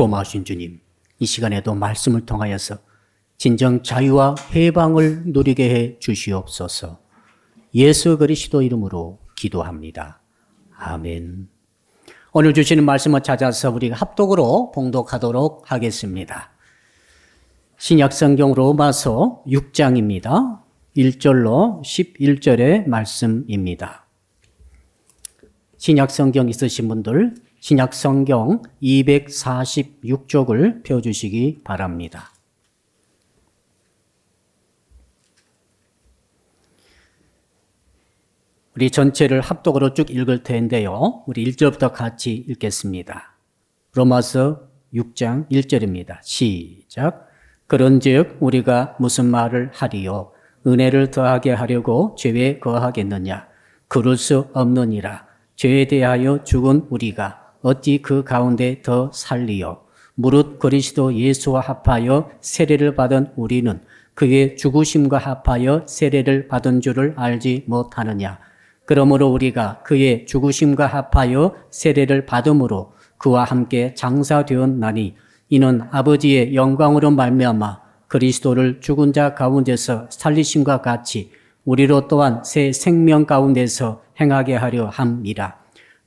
고마우신 주님, 이 시간에도 말씀을 통하여서 진정 자유와 해방을 누리게 해 주시옵소서. 예수 그리스도 이름으로 기도합니다. 아멘. 오늘 주시는 말씀을 찾아서 우리가 합독으로 봉독하도록 하겠습니다. 신약성경 로마서 6장입니다. 1절로 11절의 말씀입니다. 신약성경 있으신 분들 신약성경 246쪽을 펴주시기 바랍니다. 우리 전체를 합독으로 쭉 읽을 텐데요. 우리 1절부터 같이 읽겠습니다. 로마서 6장 1절입니다. 시작. 그런즉 우리가 무슨 말을 하리요? 은혜를 더하게 하려고 죄에 거하겠느냐? 그럴 수 없느니라. 죄에 대하여 죽은 우리가 어찌 그 가운데 더 살리요? 무릇 그리스도 예수와 합하여 세례를 받은 우리는 그의 죽으심과 합하여 세례를 받은 줄을 알지 못하느냐? 그러므로 우리가 그의 죽으심과 합하여 세례를 받음으로 그와 함께 장사되었나니 이는 아버지의 영광으로 말미암아 그리스도를 죽은 자 가운데서 살리심과 같이 우리로 또한 새 생명 가운데서 행하게 하려 함이라.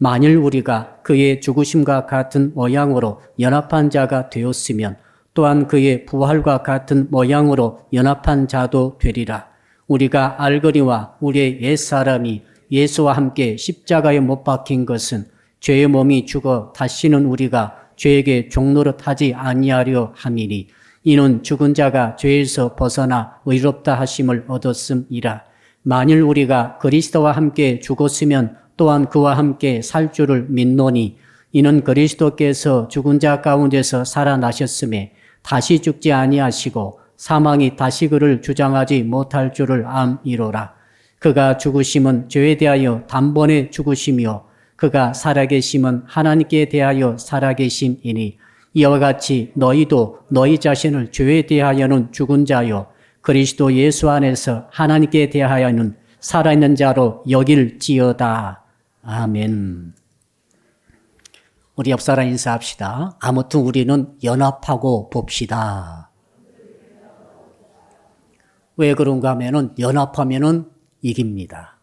만일 우리가 그의 죽으심과 같은 모양으로 연합한 자가 되었으면 또한 그의 부활과 같은 모양으로 연합한 자도 되리라. 우리가 알거니와 우리의 옛사람이 예수와 함께 십자가에 못 박힌 것은 죄의 몸이 죽어 다시는 우리가 죄에게 종노릇 하지 아니하려 함이니 이는 죽은 자가 죄에서 벗어나 의롭다 하심을 얻었음이라. 만일 우리가 그리스도와 함께 죽었으면 또한 그와 함께 살 줄을 믿노니 이는 그리스도께서 죽은 자 가운데서 살아나셨음에 다시 죽지 아니하시고 사망이 다시 그를 주장하지 못할 줄을 암이로라. 그가 죽으심은 죄에 대하여 단번에 죽으심이요 그가 살아계심은 하나님께 대하여 살아계심이니 이와 같이 너희도 너희 자신을 죄에 대하여는 죽은 자요 그리스도 예수 안에서 하나님께 대하여는 살아있는 자로 여길지어다. 아멘. 우리 옆 사람 인사합시다. 아무튼 우리는 연합하고 봅시다. 왜 그런가 하면은 연합하면은 이깁니다.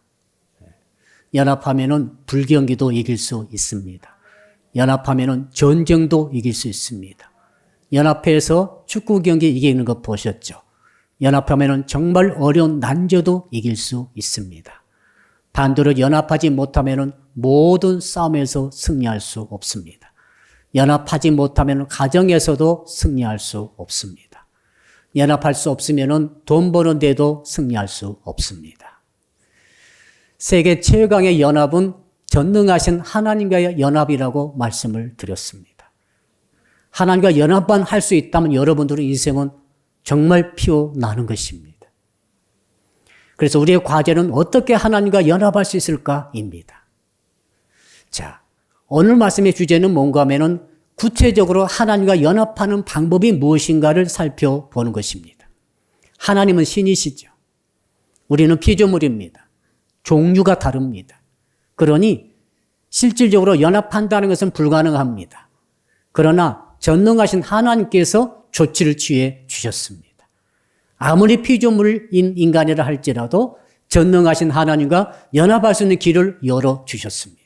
연합하면은 불경기도 이길 수 있습니다. 연합하면은 전쟁도 이길 수 있습니다. 연합해서 축구 경기 이기는 거 보셨죠? 연합하면은 정말 어려운 난제도 이길 수 있습니다. 반대로 연합하지 못하면은 모든 싸움에서 승리할 수 없습니다. 연합하지 못하면은 가정에서도 승리할 수 없습니다. 연합할 수 없으면은 돈 버는 데도 승리할 수 없습니다. 세계 최강의 연합은 전능하신 하나님과의 연합이라고 말씀을 드렸습니다. 하나님과 연합만 할 수 있다면 여러분들의 인생은 정말 피어나는 것입니다. 그래서 우리의 과제는 어떻게 하나님과 연합할 수 있을까입니다. 자, 오늘 말씀의 주제는 뭔가 하면은 구체적으로 하나님과 연합하는 방법이 무엇인가를 살펴보는 것입니다. 하나님은 신이시죠. 우리는 피조물입니다. 종류가 다릅니다. 그러니 실질적으로 연합한다는 것은 불가능합니다. 그러나 전능하신 하나님께서 조치를 취해 주셨습니다. 아무리 피조물인 인간이라 할지라도 전능하신 하나님과 연합할 수 있는 길을 열어주셨습니다.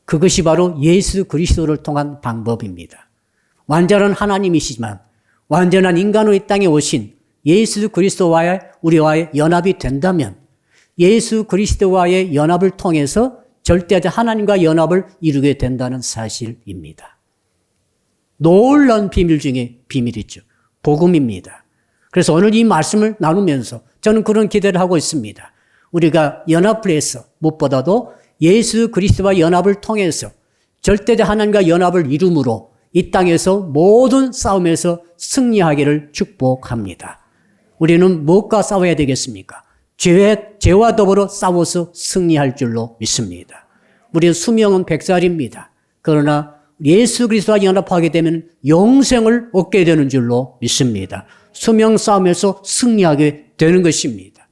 그것이 바로 예수 그리스도를 통한 방법입니다. 완전한 하나님이시지만 완전한 인간으로 이 땅에 오신 예수 그리스도와의 우리와의 연합이 된다면 예수 그리스도와의 연합을 통해서 절대적 하나님과 연합을 이루게 된다는 사실입니다. 놀라운 비밀 중에 비밀이죠. 복음입니다. 그래서 오늘 이 말씀을 나누면서 저는 그런 기대를 하고 있습니다. 우리가 연합을 해서 무엇보다도 예수 그리스도와 연합을 통해서 절대적 하나님과 연합을 이룸으로 이 땅에서 모든 싸움에서 승리하기를 축복합니다. 우리는 무엇과 싸워야 되겠습니까? 죄와 더불어 싸워서 승리할 줄로 믿습니다. 우리의 수명은 100살입니다. 그러나 예수 그리스도와 연합하게 되면 영생을 얻게 되는 줄로 믿습니다. 수명 싸움에서 승리하게 되는 것입니다.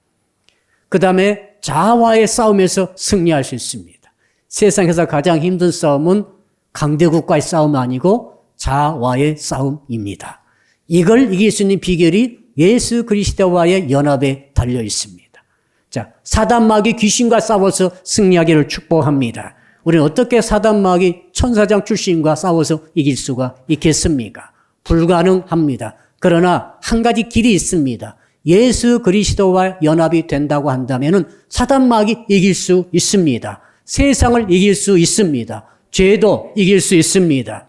그 다음에 자아와의 싸움에서 승리할 수 있습니다. 세상에서 가장 힘든 싸움은 강대국과의 싸움이 아니고 자아와의 싸움입니다. 이걸 이길 수 있는 비결이 예수 그리스도와의 연합에 달려 있습니다. 자, 사단 마귀 귀신과 싸워서 승리하기를 축복합니다. 우리는 어떻게 사단 마귀 천사장 출신과 싸워서 이길 수가 있겠습니까? 불가능합니다. 그러나 한 가지 길이 있습니다. 예수 그리스도와 연합이 된다고 한다면 사단 마귀 이길 수 있습니다. 세상을 이길 수 있습니다. 죄도 이길 수 있습니다.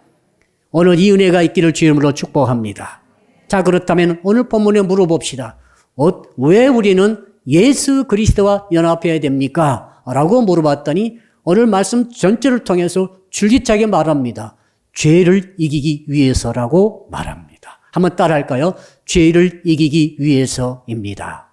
오늘 이 은혜가 있기를 주의 이름으로 축복합니다. 자, 그렇다면 오늘 본문에 물어봅시다. 왜 우리는 예수 그리스도와 연합해야 됩니까? 라고 물어봤더니 오늘 말씀 전체를 통해서 줄기차게 말합니다. 죄를 이기기 위해서라고 말합니다. 한번 따라할까요? 죄를 이기기 위해서입니다.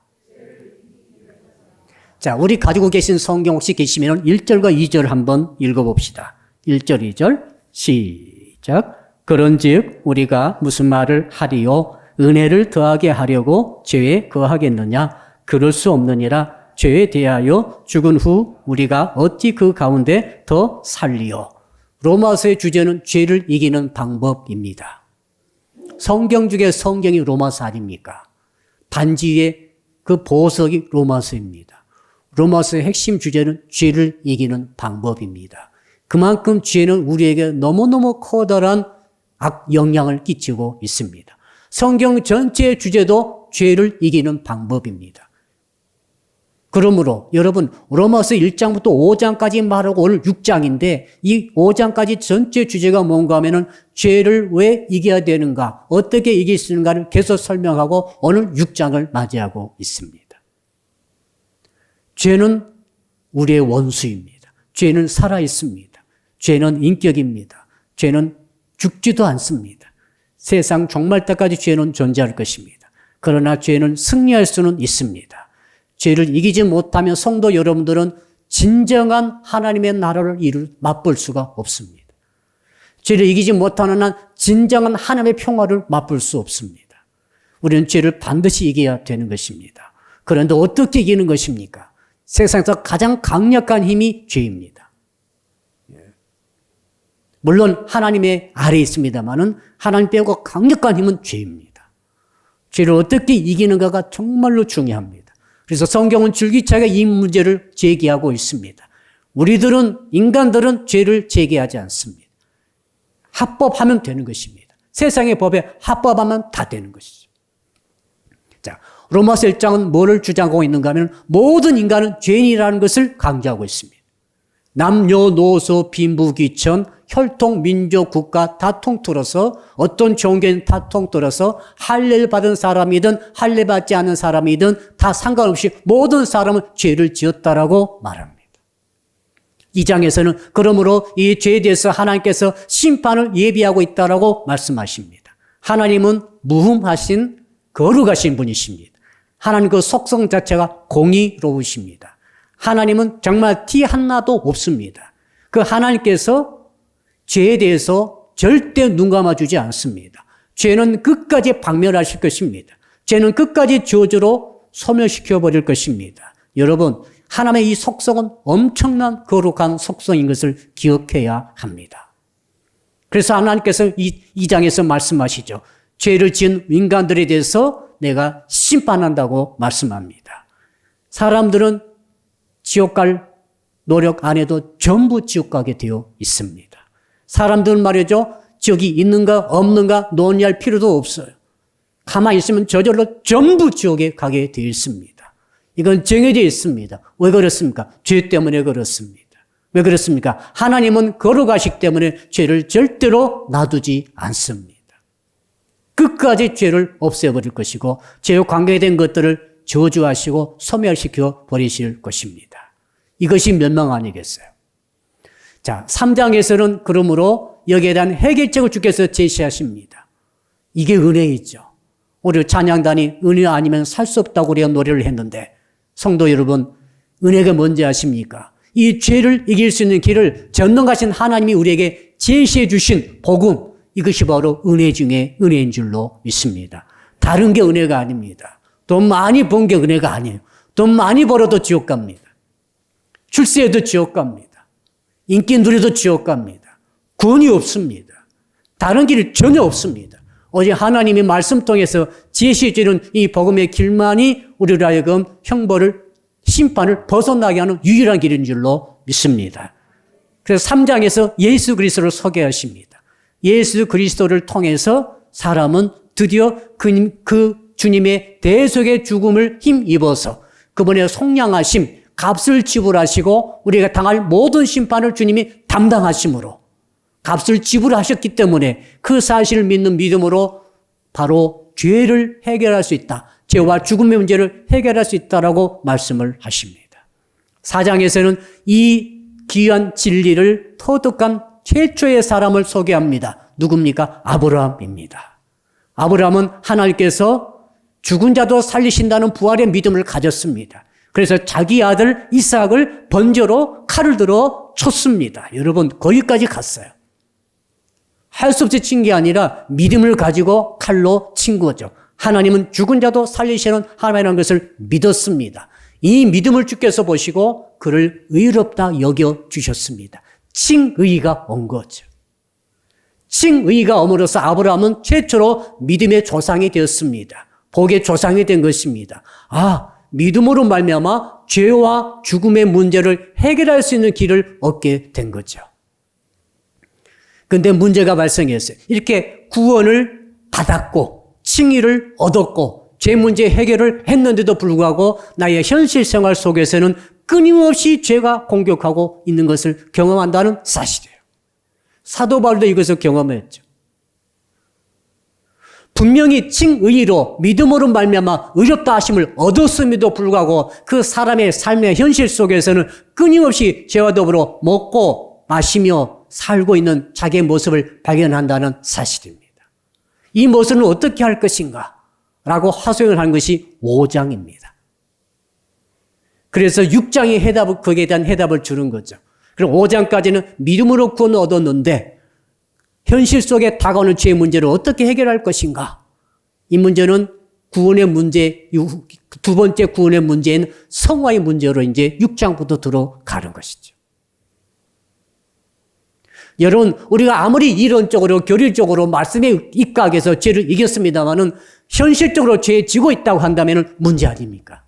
자, 우리 가지고 계신 성경 혹시 계시면 1절과 2절 한번 읽어봅시다. 1절, 2절 시작. 그런즉 우리가 무슨 말을 하리요? 은혜를 더하게 하려고 죄에 거하겠느냐? 그럴 수 없느니라. 죄에 대하여 죽은 후 우리가 어찌 그 가운데 더 살리요? 로마서의 주제는 죄를 이기는 방법입니다. 성경 중에 성경이 로마서 아닙니까? 반지의 그 보석이 로마서입니다. 로마서의 핵심 주제는 죄를 이기는 방법입니다. 그만큼 죄는 우리에게 너무너무 커다란 악영향을 끼치고 있습니다. 성경 전체의 주제도 죄를 이기는 방법입니다. 그러므로 여러분 로마서 1장부터 5장까지 말하고 오늘 6장인데 이 5장까지 전체 주제가 뭔가 하면은 죄를 왜 이겨야 되는가, 어떻게 이길 수 있는가를 계속 설명하고 오늘 6장을 맞이하고 있습니다. 죄는 우리의 원수입니다. 죄는 살아있습니다. 죄는 인격입니다. 죄는 죽지도 않습니다. 세상 종말 때까지 죄는 존재할 것입니다. 그러나 죄는 승리할 수는 있습니다. 죄를 이기지 못하면 성도 여러분들은 진정한 하나님의 나라를 맛볼 수가 없습니다. 죄를 이기지 못하는 한 진정한 하나님의 평화를 맛볼 수 없습니다. 우리는 죄를 반드시 이겨야 되는 것입니다. 그런데 어떻게 이기는 것입니까? 세상에서 가장 강력한 힘이 죄입니다. 물론 하나님의 아래에 있습니다만은 하나님 빼고 강력한 힘은 죄입니다. 죄를 어떻게 이기는가가 정말로 중요합니다. 그래서 성경은 줄기차게 이 문제를 제기하고 있습니다. 인간들은 죄를 제기하지 않습니다. 합법하면 되는 것입니다. 세상의 법에 합법하면 다 되는 것이죠. 자, 로마서 1장은 뭐를 주장하고 있는가 하면 모든 인간은 죄인이라는 것을 강조하고 있습니다. 남녀노소 빈부귀천 혈통 민족 국가 다 통틀어서 어떤 종교는 다 통틀어서 할례를 받은 사람이든 할례 받지 않은 사람이든 다 상관없이 모든 사람은 죄를 지었다라고 말합니다. 이 장에서는 그러므로 이 죄에 대해서 하나님께서 심판을 예비하고 있다라고 말씀하십니다. 하나님은 무흠하신 거룩하신 분이십니다. 하나님 그 속성 자체가 공의로우십니다. 하나님은 정말 티 하나도 없습니다. 그 하나님께서 죄에 대해서 절대 눈 감아주지 않습니다. 죄는 끝까지 박멸하실 것입니다. 죄는 끝까지 저주로 소멸시켜버릴 것입니다. 여러분, 하나님의 이 속성은 엄청난 거룩한 속성인 것을 기억해야 합니다. 그래서 하나님께서 이 장에서 말씀하시죠. 죄를 지은 인간들에 대해서 내가 심판한다고 말씀합니다. 사람들은 지옥 갈 노력 안 해도 전부 지옥 가게 되어 있습니다. 사람들은 말이죠. 지옥이 있는가 없는가 논의할 필요도 없어요. 가만히 있으면 저절로 전부 지옥에 가게 되어 있습니다. 이건 정해져 있습니다. 왜 그렇습니까? 죄 때문에 그렇습니다. 왜 그렇습니까? 하나님은 거룩하시기 때문에 죄를 절대로 놔두지 않습니다. 끝까지 죄를 없애버릴 것이고 죄와 관계된 것들을 저주하시고 소멸시켜 버리실 것입니다. 이것이 멸망 아니겠어요? 자, 3장에서는 그러므로 여기에 대한 해결책을 주께서 제시하십니다. 이게 은혜이죠. 우리 찬양단이 은혜 아니면 살 수 없다고 우리가 노래를 했는데 성도 여러분, 은혜가 뭔지 아십니까? 이 죄를 이길 수 있는 길을 전능하신 하나님이 우리에게 제시해 주신 복음, 이것이 바로 은혜 중에 은혜인 줄로 믿습니다. 다른 게 은혜가 아닙니다. 돈 많이 번 게 은혜가 아니에요. 돈 많이 벌어도 지옥 갑니다. 출세해도 지옥 갑니다. 인기 누려도 지옥 갑니다. 구원이 없습니다. 다른 길이 전혀 없습니다. 오직 하나님의 말씀 통해서 제시해주는 이 복음의 길만이 우리로 하여금 형벌을, 심판을 벗어나게 하는 유일한 길인 줄로 믿습니다. 그래서 3장에서 예수 그리스도를 소개하십니다. 예수 그리스도를 통해서 사람은 드디어 그 주님의 대속의 죽음을 힘입어서 그분의 속량하심, 값을 지불하시고 우리가 당할 모든 심판을 주님이 담당하심으로 값을 지불하셨기 때문에 그 사실을 믿는 믿음으로 바로 죄를 해결할 수 있다. 죄와 죽음의 문제를 해결할 수 있다라고 말씀을 하십니다. 4장에서는 이 귀한 진리를 터득한 최초의 사람을 소개합니다. 누굽니까? 아브라함입니다. 아브라함은 하나님께서 죽은 자도 살리신다는 부활의 믿음을 가졌습니다. 그래서 자기 아들 이삭을 번제로 칼을 들어 쳤습니다. 여러분, 거기까지 갔어요. 할 수 없이 친 게 아니라 믿음을 가지고 칼로 친 거죠. 하나님은 죽은 자도 살리시는 하나님이라는 것을 믿었습니다. 이 믿음을 주께서 보시고 그를 의롭다 여겨주셨습니다. 칭의가 온 거죠. 칭의가 옴으로써 아브라함은 최초로 믿음의 조상이 되었습니다. 복의 조상이 된 것입니다. 믿음으로 말미암아 죄와 죽음의 문제를 해결할 수 있는 길을 얻게 된 거죠. 그런데 문제가 발생했어요. 이렇게 구원을 받았고 칭의를 얻었고 죄 문제 해결을 했는데도 불구하고 나의 현실 생활 속에서는 끊임없이 죄가 공격하고 있는 것을 경험한다는 사실이에요. 사도 바울도 이것을 경험했죠. 분명히 칭의로 믿음으로 말미암아 의롭다 하심을 얻었음에도 불구하고 그 사람의 삶의 현실 속에서는 끊임없이 죄와 더불어 먹고 마시며 살고 있는 자기의 모습을 발견한다는 사실입니다. 이 모습은 어떻게 할 것인가? 라고 하소연을 한 것이 5장입니다. 그래서 6장이 거기에 대한 해답을 주는 거죠. 그럼 5장까지는 믿음으로 구원을 얻었는데 현실 속에 다가오는 죄의 문제를 어떻게 해결할 것인가? 이 문제는 구원의 문제, 두 번째 구원의 문제인 성화의 문제로 이제 6장부터 들어가는 것이죠. 여러분, 우리가 아무리 이론적으로, 교리적으로 말씀에 입각해서 죄를 이겼습니다마는 현실적으로 죄에 지고 있다고 한다면 문제 아닙니까?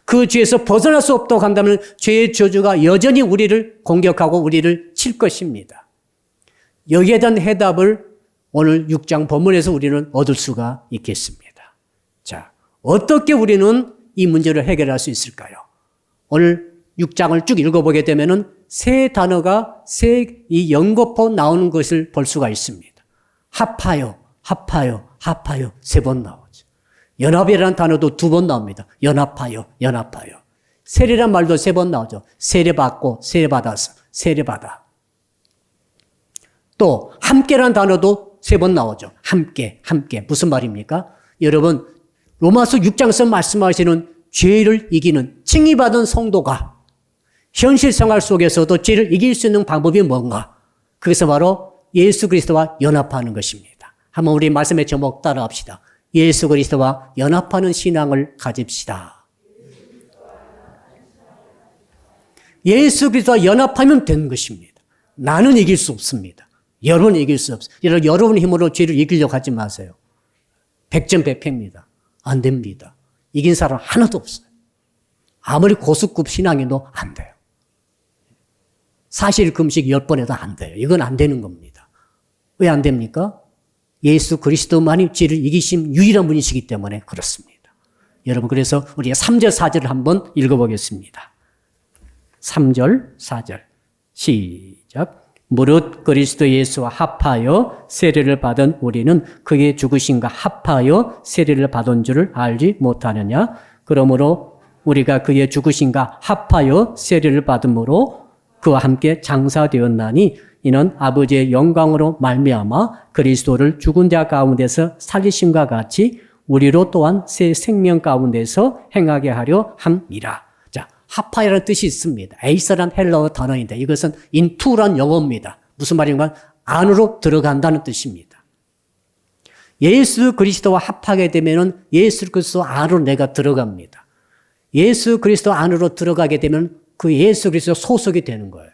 그 죄에서 벗어날 수 없다고 한다면 죄의 저주가 여전히 우리를 공격하고 우리를 칠 것입니다. 여기에 대한 해답을 오늘 6장 본문에서 우리는 얻을 수가 있겠습니다. 자, 어떻게 우리는 이 문제를 해결할 수 있을까요? 오늘 6장을 쭉 읽어보게 되면은 세 단어가 이 연거푸 나오는 것을 볼 수가 있습니다. 합하여, 합하여, 합하여 3번 나오죠. 연합이라는 단어도 2번 나옵니다. 연합하여, 연합하여. 세례란 말도 3번 나오죠. 세례받고, 세례받아서, 세례받아. 또 함께라는 단어도 3번 나오죠. 함께, 함께. 무슨 말입니까? 여러분, 로마서 6장에서 말씀하시는 죄를 이기는 칭의받은 성도가 현실 생활 속에서도 죄를 이길 수 있는 방법이 뭔가? 그것은 바로 예수 그리스도와 연합하는 것입니다. 한번 우리 말씀의 제목 따라합시다. 예수 그리스도와 연합하는 신앙을 가집시다. 예수 그리스도와 연합하면 되는 것입니다. 나는 이길 수 없습니다. 여러분은 이길 수 없어요. 여러분의 힘으로 죄를 이기려고 하지 마세요. 100점 100패입니다. 안 됩니다. 이긴 사람 하나도 없어요. 아무리 고수급 신앙인도 안 돼요. 사실 금식 10번 해도 안 돼요. 이건 안 되는 겁니다. 왜 안 됩니까? 예수 그리스도만이 죄를 이기신 유일한 분이시기 때문에 그렇습니다. 여러분, 그래서 우리가 3절 4절을 한번 읽어보겠습니다. 3절 4절 시작. 무릇 그리스도 예수와 합하여 세례를 받은 우리는 그의 죽으심과 합하여 세례를 받은 줄을 알지 못하느냐? 그러므로 우리가 그의 죽으심과 합하여 세례를 받음으로 그와 함께 장사되었나니 이는 아버지의 영광으로 말미암아 그리스도를 죽은 자 가운데서 살리심과 같이 우리로 또한 새 생명 가운데서 행하게 하려 함이라. 자, 합하여라는 뜻이 있습니다. 에이서란 헬라어 단어인데 이것은 인투란 영어입니다. 무슨 말인가? 안으로 들어간다는 뜻입니다. 예수 그리스도와 합하게 되면은 예수 그리스도 안으로 내가 들어갑니다. 예수 그리스도 안으로 들어가게 되면 그 예수 그리스도 소속이 되는 거예요.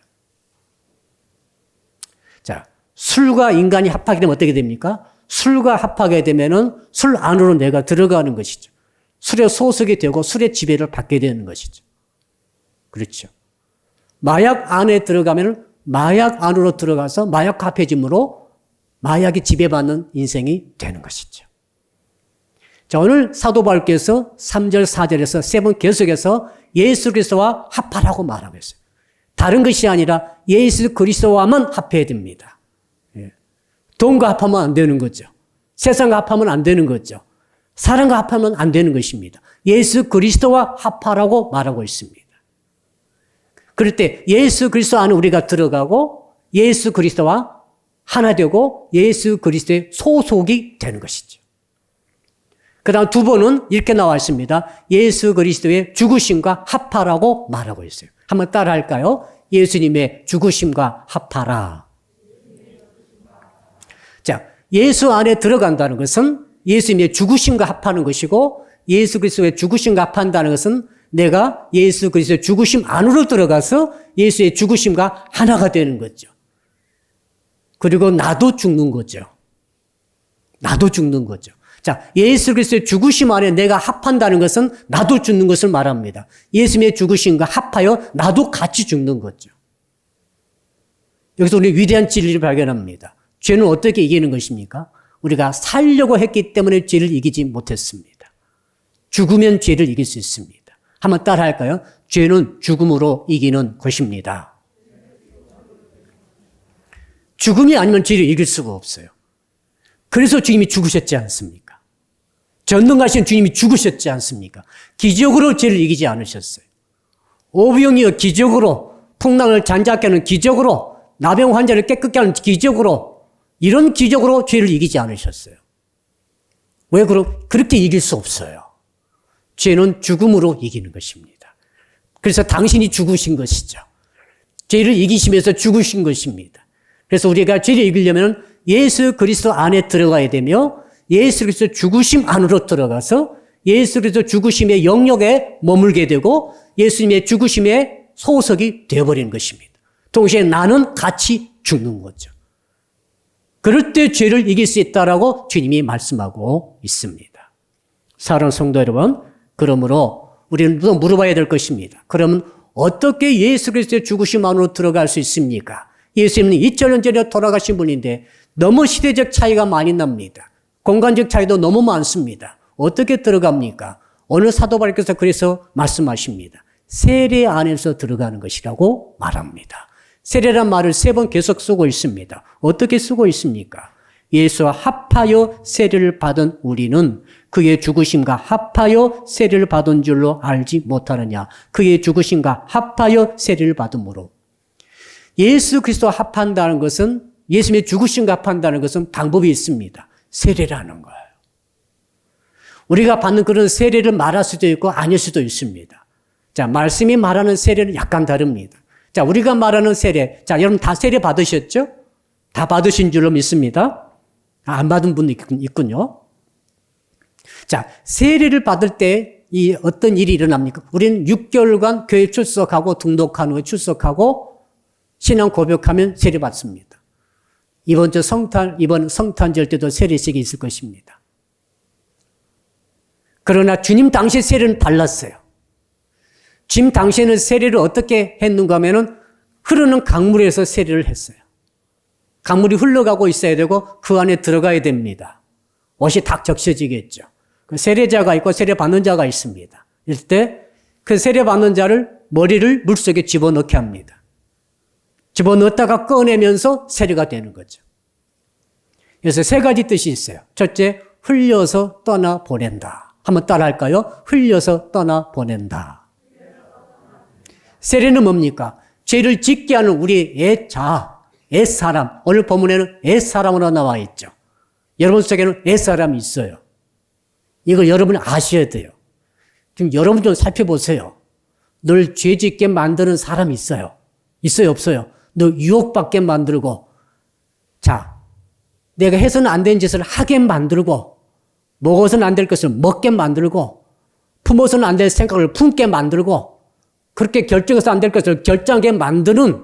자, 술과 인간이 합하게 되면 어떻게 됩니까? 술과 합하게 되면은 술 안으로 내가 들어가는 것이죠. 술에 소속이 되고 술의 지배를 받게 되는 것이죠. 그렇죠. 마약 안에 들어가면 마약 안으로 들어가서 마약 합해짐으로 마약이 지배받는 인생이 되는 것이죠. 자, 오늘 사도 바울께서 3절, 4절에서 세 번 계속해서 예수 그리스도와 합하라고 말하고 있어요. 다른 것이 아니라 예수 그리스도와만 합해야 됩니다. 돈과 합하면 안 되는 거죠. 세상과 합하면 안 되는 거죠. 사람과 합하면 안 되는 것입니다. 예수 그리스도와 합하라고 말하고 있습니다. 그럴 때 예수 그리스도 안에 우리가 들어가고 예수 그리스도와 하나 되고 예수 그리스도의 소속이 되는 것이죠. 그 다음 두 번은 이렇게 나와 있습니다. 예수 그리스도의 죽으심과 합하라고 말하고 있어요. 한번 따라 할까요? 예수님의 죽으심과 합하라. 자, 예수 안에 들어간다는 것은 예수님의 죽으심과 합하는 것이고 예수 그리스도의 죽으심과 합한다는 것은 내가 예수 그리스도의 죽으심 안으로 들어가서 예수의 죽으심과 하나가 되는 거죠. 그리고 나도 죽는 거죠. 나도 죽는 거죠. 자, 예수 그리스도의 죽으심 안에 내가 합한다는 것은 나도 죽는 것을 말합니다. 예수님의 죽으심과 합하여 나도 같이 죽는 거죠. 여기서 우리 위대한 진리를 발견합니다. 죄는 어떻게 이기는 것입니까? 우리가 살려고 했기 때문에 죄를 이기지 못했습니다. 죽으면 죄를 이길 수 있습니다. 한번 따라 할까요? 죄는 죽음으로 이기는 것입니다. 죽음이 아니면 죄를 이길 수가 없어요. 그래서 주님이 죽으셨지 않습니까? 전능하신 주님이 죽으셨지 않습니까? 기적으로 죄를 이기지 않으셨어요. 오병이어 기적으로, 풍랑을 잔잔케 하는 기적으로, 나병 환자를 깨끗게 하는 기적으로, 이런 기적으로 죄를 이기지 않으셨어요. 왜 그렇게 이길 수 없어요. 죄는 죽음으로 이기는 것입니다. 그래서 당신이 죽으신 것이죠. 죄를 이기시면서 죽으신 것입니다. 그래서 우리가 죄를 이기려면 예수 그리스도 안에 들어가야 되며 예수 그리스도 죽으심 안으로 들어가서 예수 그리스도 죽으심의 영역에 머물게 되고 예수님의 죽으심의 소속이 되어버리는 것입니다. 동시에 나는 같이 죽는 거죠. 그럴 때 죄를 이길 수 있다라고 주님이 말씀하고 있습니다. 사랑하는 성도 여러분, 그러므로 우리는 또 물어봐야 될 것입니다. 그러면 어떻게 예수 그리스도의 죽으심 안으로 들어갈 수 있습니까? 예수님은 2000년 전에 돌아가신 분인데 너무 시대적 차이가 많이 납니다. 공간적 차이도 너무 많습니다. 어떻게 들어갑니까? 오늘 사도 바울께서 그래서 말씀하십니다. 세례 안에서 들어가는 것이라고 말합니다. 세례란 말을 3번 계속 쓰고 있습니다. 어떻게 쓰고 있습니까? 예수와 합하여 세례를 받은 우리는 그의 죽으심과 합하여 세례를 받은 줄로 알지 못하느냐. 그의 죽으심과 합하여 세례를 받음으로. 예수 그리스도와 합한다는 것은 예수님의 죽으심과 합한다는 것은 방법이 있습니다. 세례라는 거예요. 우리가 받는 그런 세례를 말할 수도 있고 아닐 수도 있습니다. 자, 말씀이 말하는 세례는 약간 다릅니다. 자, 우리가 말하는 세례. 자, 여러분 다 세례 받으셨죠? 다 받으신 줄로 믿습니다. 안 받은 분도 있군요. 자, 세례를 받을 때 이 어떤 일이 일어납니까? 우리는 6개월간 교회 출석하고 등록한 후에 출석하고 신앙 고백하면 세례 받습니다. 이번 성탄절 때도 세례식이 있을 것입니다. 그러나 주님 당시 세례는 달랐어요. 주님 당시에는 세례를 어떻게 했는가 하면은 흐르는 강물에서 세례를 했어요. 강물이 흘러가고 있어야 되고 그 안에 들어가야 됩니다. 옷이 딱 적셔지겠죠. 그 세례자가 있고 세례받는 자가 있습니다. 이럴 때 그 세례받는 자를 머리를 물속에 집어넣게 합니다. 집어넣었다가 꺼내면서 세례가 되는 거죠. 그래서 3가지 뜻이 있어요. 첫째, 흘려서 떠나보낸다. 한번 따라 할까요? 흘려서 떠나보낸다. 세례는 뭡니까? 죄를 짓게 하는 우리 옛사람. 오늘 본문에는 옛사람으로 나와 있죠. 여러분 속에는 옛사람이 있어요. 이걸 여러분이 아셔야 돼요. 지금 여러분 좀 살펴보세요. 널 죄짓게 만드는 사람이 있어요. 있어요, 없어요? 너 유혹받게 만들고, 자, 내가 해서는 안 되는 짓을 하게 만들고, 먹어서는 안 될 것을 먹게 만들고, 품어서는 안 될 생각을 품게 만들고, 그렇게 결정해서 안 될 것을 결정하게 만드는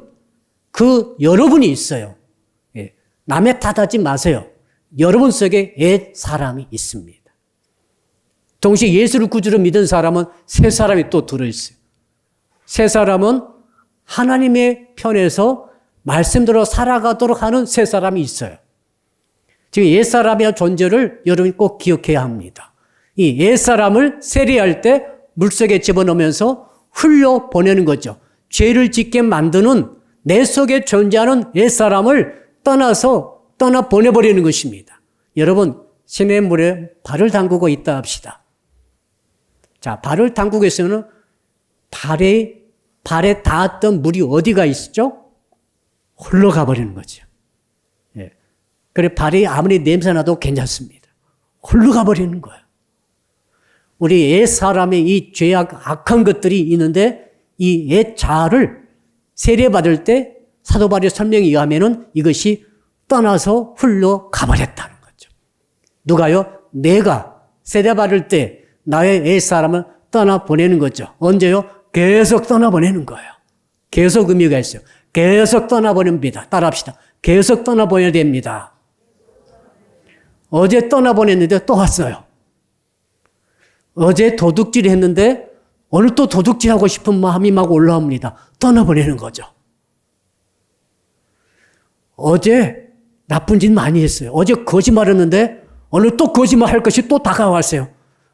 그 여러분이 있어요. 예. 남의 탓하지 마세요. 여러분 속에 옛 사람이 있습니다. 동시에 예수를 구주로 믿은 사람은 새 사람이 또 들어있어요. 새 사람은 하나님의 편에서 말씀대로 살아가도록 하는 새 사람이 있어요. 지금 옛 사람의 존재를 여러분이 꼭 기억해야 합니다. 이 옛 사람을 세리할 때 물속에 집어넣으면서 흘려 보내는 거죠. 죄를 짓게 만드는 내 속에 존재하는 옛 사람을 떠나 보내버리는 것입니다. 여러분, 시냇물에 발을 담그고 있다 합시다. 자, 발을 담그고 있으면 발에 닿았던 물이 어디가 있죠? 흘러가 버리는 거죠. 예. 그래, 발이 아무리 냄새나도 괜찮습니다. 흘러가 버리는 거예요. 우리 옛 사람의 이 죄악, 악한 것들이 있는데 이 옛 자아를 세례받을 때 사도 바울의 설명에 의하면은 이것이 떠나서 흘러가 버렸다는 거죠. 누가요? 내가 세례받을 때 나의 옛 사람을 떠나보내는 거죠. 언제요? 계속 떠나보내는 거예요. 계속 의미가 있어요. 계속 떠나보냅니다. 따라합시다. 계속 떠나보내야 됩니다. 어제 떠나보냈는데 또 왔어요. 어제 도둑질 했는데 오늘 또 도둑질하고 싶은 마음이 막 올라옵니다. 떠나보내는 거죠. 어제 나쁜 짓 많이 했어요. 어제 거짓말했는데 오늘 또 거짓말할 것이 또 다가왔어요.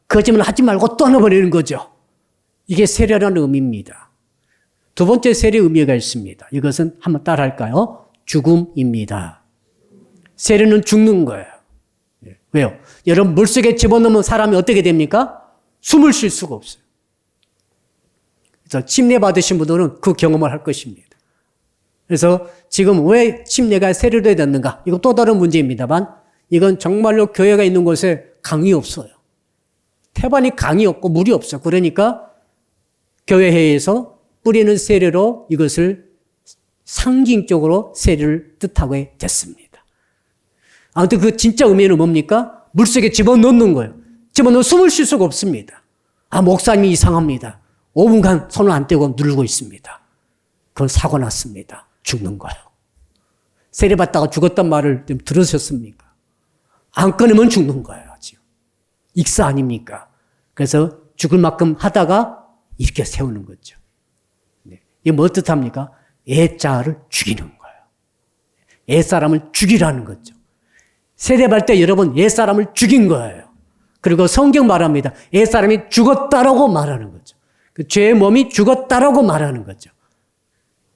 거짓말 하지 말고 떠나보내는 거죠. 이게 세례라는 의미입니다. 두 번째 세례 의미가 있습니다. 이것은 한번 따라할까요? 죽음입니다. 세례는 죽는 거예요. 왜요? 여러분 물속에 집어넣으면 사람이 어떻게 됩니까? 숨을 쉴 수가 없어요. 그래서 침례 받으신 분들은 그 경험을 할 것입니다. 그래서 지금 왜 침례가 세례로 해야 됐는가? 이거 또 다른 문제입니다만 이건 정말로 교회가 있는 곳에 강이 없어요. 태반이 강이 없고 물이 없어요. 그러니까 교회회에서 뿌리는 세례로 이것을 상징적으로 세례를 뜻하고 됐습니다. 아무튼 그 진짜 의미는 뭡니까? 물속에 집어넣는 거예요. 집어넣으면 숨을 쉴 수가 없습니다. 아, 목사님이 이상합니다. 5분간 손을 안 떼고 누르고 있습니다. 그건 사고 났습니다. 죽는 거예요. 세례받다가 죽었단 말을 좀 들으셨습니까? 안 끊으면 죽는 거예요. 지금. 익사 아닙니까? 그래서 죽을 만큼 하다가 이렇게 세우는 거죠. 네. 이게 뭐 뜻합니까? 애자를 죽이는 거예요. 옛사람을 죽이라는 거죠. 세례받을 때 여러분 옛사람을 죽인 거예요. 그리고 성경 말합니다. 옛사람이 죽었다라고 말하는 거죠. 그 죄의 몸이 죽었다라고 말하는 거죠.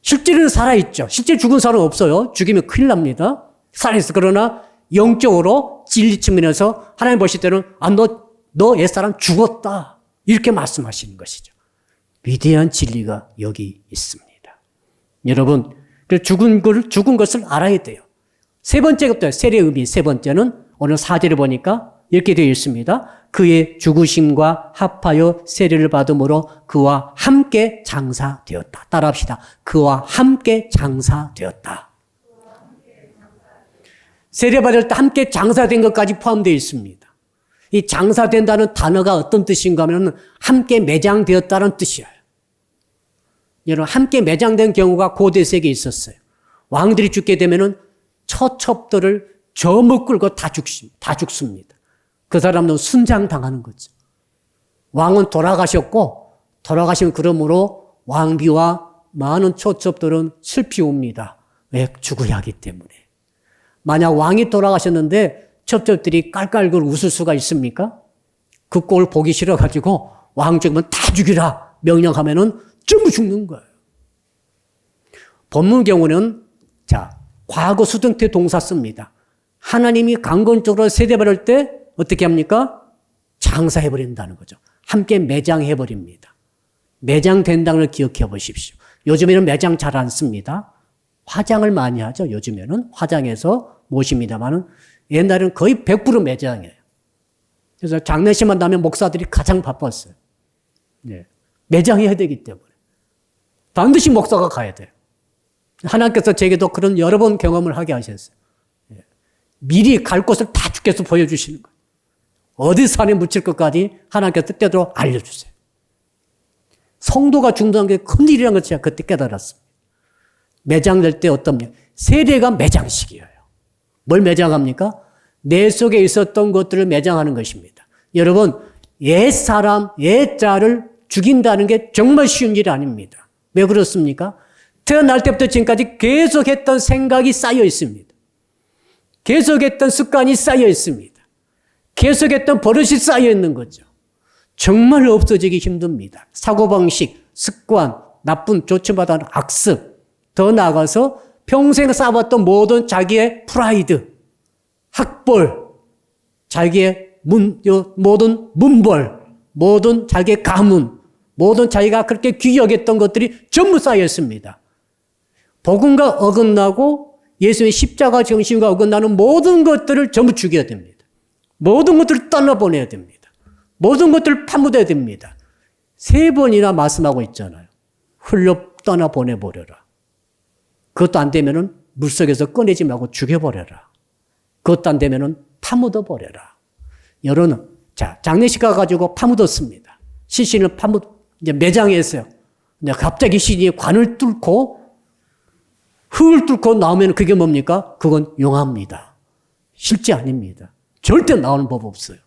실제로는 살아있죠. 실제 죽은 사람은 없어요. 죽이면 큰일 납니다. 살아있어. 그러나 영적으로 진리 측면에서 하나님 보실 때는 너 옛사람 죽었다. 이렇게 말씀하시는 것이죠. 위대한 진리가 여기 있습니다. 여러분, 죽은 것을 알아야 돼요. 세 번째부터 세례의 의미, 세 번째는 오늘 4절에 보니까 이렇게 되어 있습니다. 그의 죽으심과 합하여 세례를 받음으로 그와 함께 장사되었다. 따라합시다. 그와 함께 장사되었다. 세례 받을 때 함께 장사된 것까지 포함되어 있습니다. 이 장사된다는 단어가 어떤 뜻인가 하면 함께 매장되었다는 뜻이에요. 여러분, 함께 매장된 경우가 고대 세계에 있었어요. 왕들이 죽게 되면은 처첩들을 저목 끌고 다 죽습니다. 그 사람들은 순장당하는 거죠. 왕은 돌아가시면 그러므로 왕비와 많은 처첩들은 슬피 옵니다. 왜? 죽어야 하기 때문에. 만약 왕이 돌아가셨는데 첩첩들이 깔깔걸 웃을 수가 있습니까? 그 꼴 보기 싫어가지고 왕 죽으면 다 죽이라 명령하면은 전부 죽는 거예요. 본문 경우는 과거 수동태 동사 씁니다. 하나님이 강권적으로 세례받을 때 어떻게 합니까? 장사해버린다는 거죠. 함께 매장해버립니다. 매장된다는 걸 기억해 보십시오. 요즘에는 매장 잘 안 씁니다. 화장을 많이 하죠. 요즘에는 화장해서 모십니다만은 옛날에는 거의 100% 매장이에요. 그래서 장례식만 나면 목사들이 가장 바빴어요. 네. 매장해야 되기 때문에. 반드시 목사가 가야 돼요. 하나님께서 제게도 그런 여러 번 경험을 하게 하셨어요. 미리 갈 곳을 다 주께서 보여주시는 거예요. 어디 산에 묻힐 것까지 하나님께서 때때로 알려주세요. 성도가 중도한 게 큰일이라는 걸 제가 그때 깨달았습니다. 매장될 때 어떤 세례가 매장식이에요. 뭘 매장합니까? 내 속에 있었던 것들을 매장하는 것입니다. 여러분, 옛사람, 옛자를 죽인다는 게 정말 쉬운 일이 아닙니다. 왜 그렇습니까? 태어날 때부터 지금까지 계속했던 생각이 쌓여 있습니다. 계속했던 습관이 쌓여 있습니다. 계속했던 버릇이 쌓여 있는 거죠. 정말 없어지기 힘듭니다. 사고방식, 습관, 나쁜 조치받아는 악습, 더 나아가서 평생 쌓아왔던 모든 자기의 프라이드, 학벌, 자기의 모든 문벌, 모든 자기의 가문, 모든 자기가 그렇게 귀히 여겼던 것들이 전부 쌓여 있습니다. 복음과 어긋나고 예수의 십자가 정신과 어긋나는 모든 것들을 전부 죽여야 됩니다. 모든 것들을 떠나보내야 됩니다. 모든 것들을 파묻어야 됩니다. 3번이나 말씀하고 있잖아요. 흘려 떠나보내버려라. 그것도 안 되면은 물속에서 꺼내지 말고 죽여버려라. 그것도 안 되면은 파묻어버려라. 여러분, 자, 장례식 가가지고 파묻었습니다. 시신을 이제 매장했어요. 근데 갑자기 시신이 관을 뚫고 흙을 뚫고 나오면 그게 뭡니까? 그건 용합니다. 실제 아닙니다. 절대 나오는 법 없어요.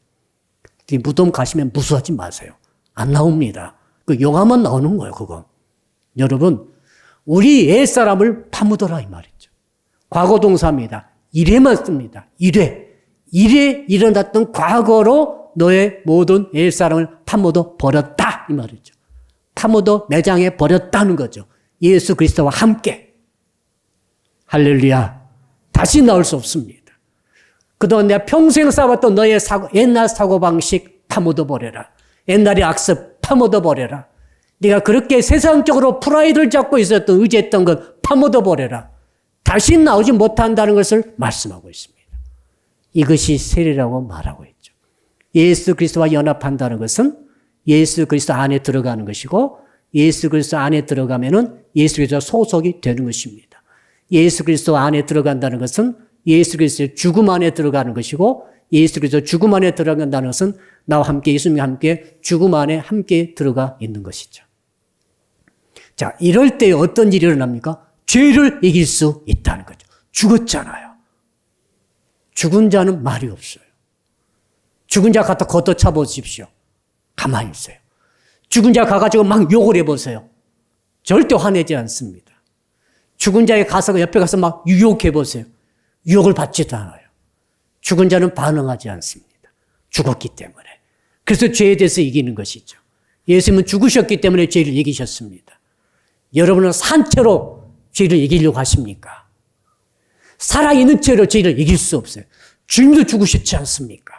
무덤 가시면 무수하지 마세요. 안 나옵니다. 그 용암만 나오는 거예요, 그건. 여러분, 우리 옛사람을 파묻어라 이 말이죠. 과거 동사입니다. 이래만 씁니다. 이래 일어났던 과거로 너의 모든 옛사람을 파묻어 버렸다 이 말이죠. 파묻어 매장해 버렸다는 거죠. 예수 그리스도와 함께. 할렐루야. 다시 나올 수 없습니다. 그동안 내가 평생 쌓아왔던 너의 옛날 사고방식 파묻어 버려라. 옛날의 악습 파묻어 버려라. 네가 그렇게 세상적으로 프라이드를 잡고 있었던 의지했던 것 파묻어 버려라. 다시 나오지 못한다는 것을 말씀하고 있습니다. 이것이 세례라고 말하고 있죠. 예수 그리스도와 연합한다는 것은 예수 그리스도 안에 들어가는 것이고 예수 그리스도 안에 들어가면은 예수 그리스도 소속이 되는 것입니다. 예수 그리스도 안에 들어간다는 것은 예수 그리스도의 죽음 안에 들어가는 것이고 예수 그리스도 죽음 안에 들어간다는 것은 나와 함께 예수님과 함께 죽음 안에 함께 들어가 있는 것이죠. 자, 이럴 때 어떤 일이 일어납니까? 죄를 이길 수 있다는 거죠. 죽었잖아요. 죽은 자는 말이 없어요. 죽은 자 갖다 걷어차 보십시오. 가만히 있어요. 죽은 자 가가지고 막 욕을 해보세요. 절대 화내지 않습니다. 죽은 자에 가서 옆에 가서 막 유혹해 보세요. 유혹을 받지도 않아요. 죽은 자는 반응하지 않습니다. 죽었기 때문에. 그래서 죄에 대해서 이기는 것이죠. 예수님은 죽으셨기 때문에 죄를 이기셨습니다. 여러분은 산 채로 죄를 이기려고 하십니까? 살아있는 채로 죄를 이길 수 없어요. 주님도 죽으셨지 않습니까?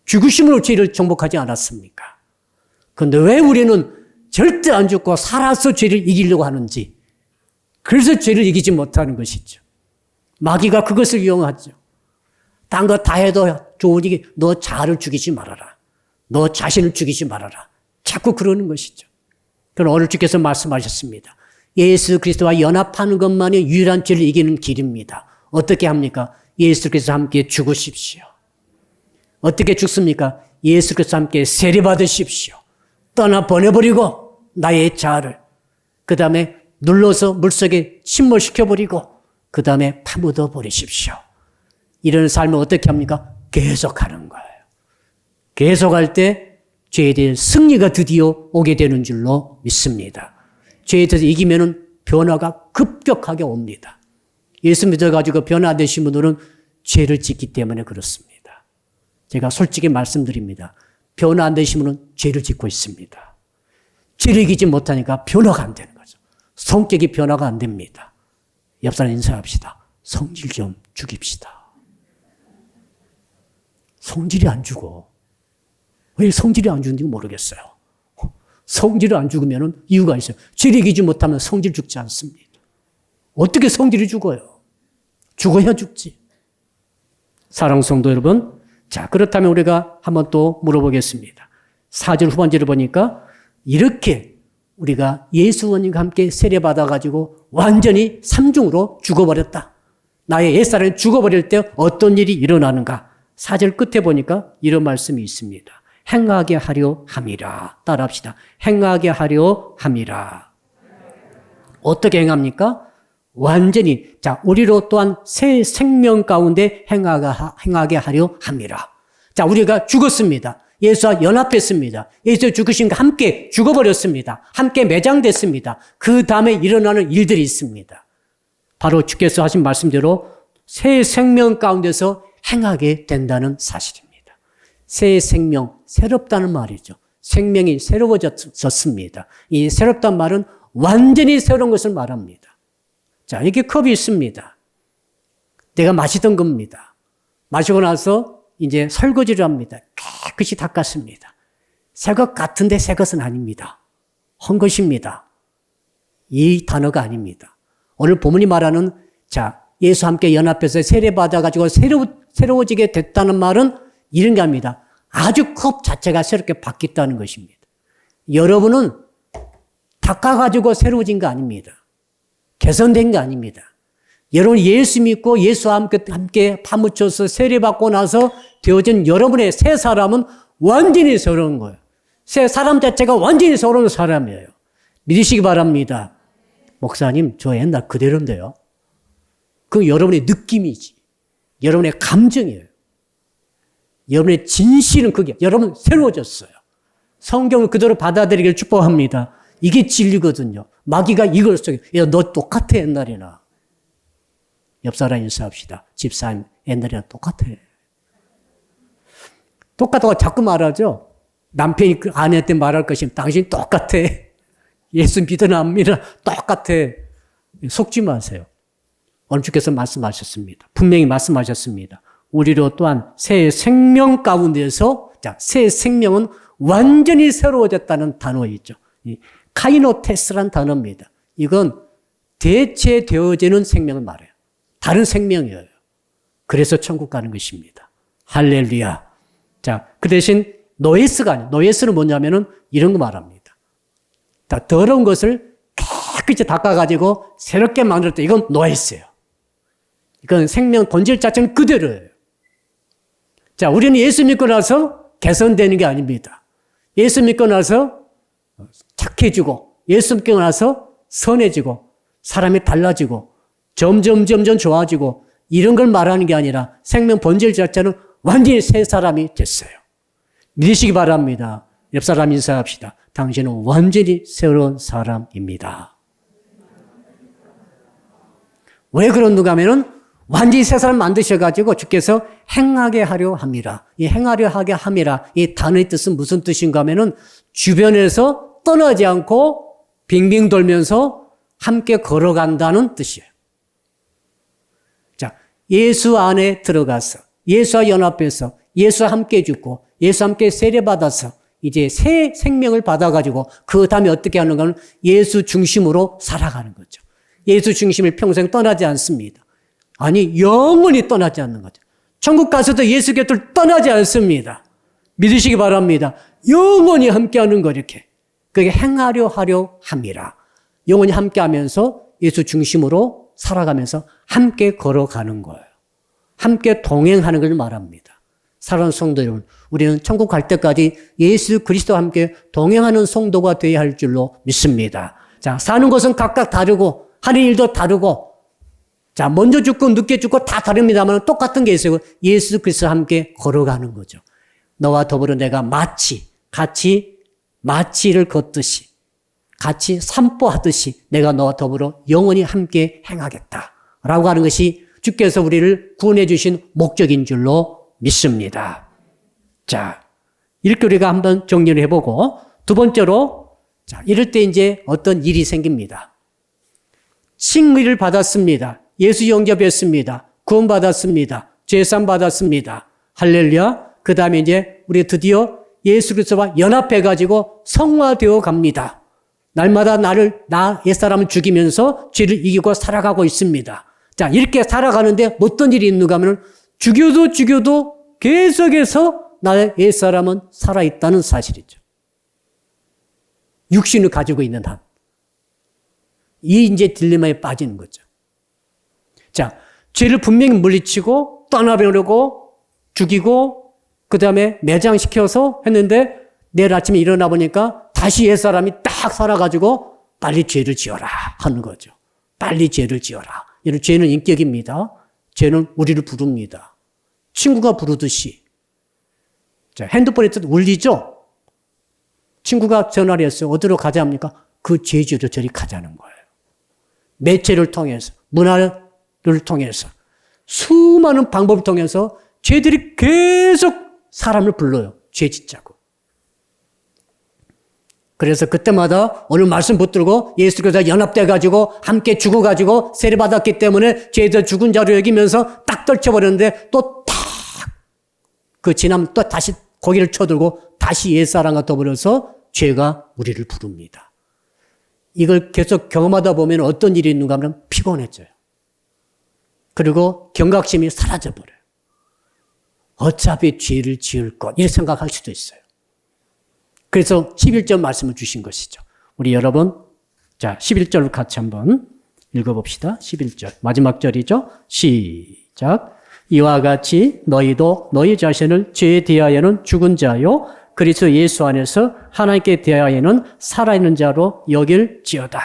죽으심으로 죄를 정복하지 않았습니까? 그런데 왜 우리는 절대 안 죽고 살아서 죄를 이기려고 하는지, 그래서 죄를 이기지 못하는 것이죠. 마귀가 그것을 이용하죠. 딴 거 다 해도 좋으니 너 자아를 죽이지 말아라. 너 자신을 죽이지 말아라. 자꾸 그러는 것이죠. 그럼 오늘 주께서 말씀하셨습니다. 예수 그리스도와 연합하는 것만이 유일한 죄를 이기는 길입니다. 어떻게 합니까? 예수 그리스도와 함께 죽으십시오. 어떻게 죽습니까? 예수 그리스도와 함께 세례받으십시오. 떠나 보내버리고 나의 자아를 그 다음에 눌러서 물속에 침몰시켜버리고 그 다음에 파묻어 버리십시오. 이런 삶을 어떻게 합니까? 계속하는 거예요. 계속할 때 죄에 대한 승리가 드디어 오게 되는 줄로 믿습니다. 죄에 대해서 이기면은 변화가 급격하게 옵니다. 예수 믿어가지고 변화 안 되신 분들은 죄를 짓기 때문에 그렇습니다. 제가 솔직히 말씀드립니다. 변화 안 되신 분은 죄를 짓고 있습니다. 죄를 이기지 못하니까 변화가 안 되는 거죠. 성격이 변화가 안 됩니다. 옆 사람 인사합시다. 성질 좀 죽입시다. 성질이 안 죽어. 왜 성질이 안 죽는지 모르겠어요. 성질을 안 죽으면 이유가 있어요. 죄를 이기지 못하면 성질 죽지 않습니다. 어떻게 성질이 죽어요? 죽어야 죽지. 사랑하는 성도 여러분, 자, 그렇다면 우리가 한번 또 물어보겠습니다. 4절 후반절을 보니까 이렇게 우리가 예수님과 함께 세례받아가지고 완전히 삼중으로 죽어버렸다. 나의 옛사람이 죽어버릴 때 어떤 일이 일어나는가? 4절 끝에 보니까 이런 말씀이 있습니다. 행하게 하려 함이라. 따라합시다. 행하게 하려 함이라. 어떻게 행합니까? 완전히 자 우리로 또한 새 생명 가운데 행하게 하려 함이라. 자 우리가 죽었습니다. 예수와 연합했습니다. 예수 죽으심과 함께 죽어버렸습니다. 함께 매장됐습니다. 그 다음에 일어나는 일들이 있습니다. 바로 주께서 하신 말씀대로 새 생명 가운데서 행하게 된다는 사실입니다. 새 생명, 새롭다는 말이죠. 생명이 새로워졌습니다. 이 새롭다는 말은 완전히 새로운 것을 말합니다. 자, 여기 컵이 있습니다. 내가 마시던 겁니다. 마시고 나서 이제 설거지를 합니다. 깨끗이 닦았습니다. 새 것 같은데 새 것은 아닙니다. 헌 것입니다. 이 단어가 아닙니다. 오늘 본문이 말하는 자 예수와 함께 연합해서 세례받아가지고 새로워지게 됐다는 말은 이런 게 아닙니다. 아주 컵 자체가 새롭게 바뀌었다는 것입니다. 여러분은 닦아가지고 새로워진 거 아닙니다. 개선된 거 아닙니다. 여러분이 예수 믿고 예수와 함께 파묻혀서 세례받고 나서 되어진 여러분의 새 사람은 완전히 새로운 거예요. 새 사람 자체가 완전히 새로운 사람이에요. 믿으시기 바랍니다. 목사님, 저 옛날 그대로인데요. 그 여러분의 느낌이지. 여러분의 감정이에요. 여러분의 진실은 그게, 여러분 새로워졌어요. 성경을 그대로 받아들이기를 축복합니다. 이게 진리거든요. 마귀가 이걸 써요. 야, 너 똑같아, 옛날이나. 옆 사람 인사합시다. 집사님, 옛날이랑 똑같아. 똑같다고 자꾸 말하죠. 남편이 그 아내한테 말할 것이면 당신 똑같아. 예수 믿으나 안 믿으나 똑같아. 속지 마세요. 오늘 주께서 말씀하셨습니다. 분명히 말씀하셨습니다. 우리로 또한 새 생명 가운데서 자, 새 생명은 완전히 새로워졌다는 단어 있죠. 카이노테스란 단어입니다. 이건 대체되어지는 생명을 말해요. 다른 생명이에요. 그래서 천국 가는 것입니다. 할렐루야. 자, 그 대신 노예스가 아니에요. 노예스는 뭐냐면은 이런 거 말합니다. 다 더러운 것을 깨끗이 닦아가지고 새롭게 만들었다. 이건 노예스예요. 이건 생명 본질 자체는 그대로예요. 자, 우리는 예수 믿고 나서 개선되는 게 아닙니다. 예수 믿고 나서 착해지고, 예수 믿고 나서 선해지고, 사람이 달라지고, 점점 좋아지고, 이런 걸 말하는 게 아니라 생명 본질 자체는 완전히 새 사람이 됐어요. 믿으시기 바랍니다. 옆 사람 인사합시다. 당신은 완전히 새로운 사람입니다. 왜 그런가 하면은 완전히 새 사람 만드셔가지고 주께서 행하게 하려 함이라. 이 행하려 하게 함이라. 이 단어의 뜻은 무슨 뜻인가 하면은 주변에서 떠나지 않고 빙빙 돌면서 함께 걸어간다는 뜻이에요. 자, 예수 안에 들어가서 예수와 연합해서 예수와 함께 죽고 예수와 함께 세례받아서 이제 새 생명을 받아가지고 그 다음에 어떻게 하는가 하면 예수 중심으로 살아가는 거죠. 예수 중심을 평생 떠나지 않습니다. 아니, 영원히 떠나지 않는 거죠. 천국 가서도 예수 곁을 떠나지 않습니다. 믿으시기 바랍니다. 영원히 함께하는 거 이렇게. 그게 행하려 하려 함이라. 영원히 함께하면서 예수 중심으로 살아가면서 함께 걸어가는 거예요. 함께 동행하는 걸 말합니다. 사랑하는 성도 여러분, 우리는 천국 갈 때까지 예수 그리스도와 함께 동행하는 성도가 되어야 할 줄로 믿습니다. 자, 사는 것은 각각 다르고 하는 일도 다르고 자, 먼저 죽고 늦게 죽고 다 다릅니다만 똑같은 게 있어요. 예수 그리스도와 함께 걸어가는 거죠. 너와 더불어 내가 같이 마치를 걷듯이 같이 산보하듯이 내가 너와 더불어 영원히 함께 행하겠다라고 하는 것이 주께서 우리를 구원해 주신 목적인 줄로 믿습니다. 자, 이렇게 우리가 한번 정리를 해보고 두 번째로 자, 이럴 때 이제 어떤 일이 생깁니다. 칭의를 받았습니다. 예수 영접했습니다. 구원받았습니다. 죄산 받았습니다. 할렐루야. 그 다음에 이제 우리 드디어 예수 그리스도와 연합해가지고 성화되어 갑니다. 날마다 나 옛사람을 죽이면서 죄를 이기고 살아가고 있습니다. 자, 이렇게 살아가는데 어떤 일이 있는가 하면 죽여도 계속해서 나의 옛사람은 살아있다는 사실이죠. 육신을 가지고 있는 한. 이 이제 딜레마에 빠지는 거죠. 자, 죄를 분명히 물리치고 떠나려고 죽이고 그 다음에 매장시켜서 했는데 내일 아침에 일어나 보니까 다시 옛사람이 딱 살아가지고 빨리 죄를 지어라 하는 거죠. 빨리 죄를 지어라. 이런 죄는 인격입니다. 죄는 우리를 부릅니다. 친구가 부르듯이. 자, 핸드폰에 울리죠? 친구가 전화를 했어요. 어디로 가자 합니까? 그 죄지로 저리 가자는 거예요. 매체를 통해서, 문화를 통해서, 수많은 방법을 통해서 죄들이 계속 사람을 불러요. 죄 짓자고. 그래서 그때마다 오늘 말씀 붙들고 예수께서 연합돼가지고 함께 죽어가지고 세례받았기 때문에 죄에서 죽은 자로 여기면서 딱 떨쳐버렸는데 또 탁 그 지나면 또 다시 고개를 쳐들고 다시 옛사람과 더불어서 죄가 우리를 부릅니다. 이걸 계속 경험하다 보면 어떤 일이 있는가 하면 피곤해져요. 그리고 경각심이 사라져버려요. 어차피 죄를 지을 것 이렇게 생각할 수도 있어요. 그래서 11절 말씀을 주신 것이죠. 우리 여러분, 자 11절로 같이 한번 읽어봅시다. 11절 마지막 절이죠. 시작. 이와 같이 너희도 너희 자신을 죄에 대하여는 죽은 자요 그리스도 예수 안에서 하나님께 대하여는 살아있는 자로 여길지어다.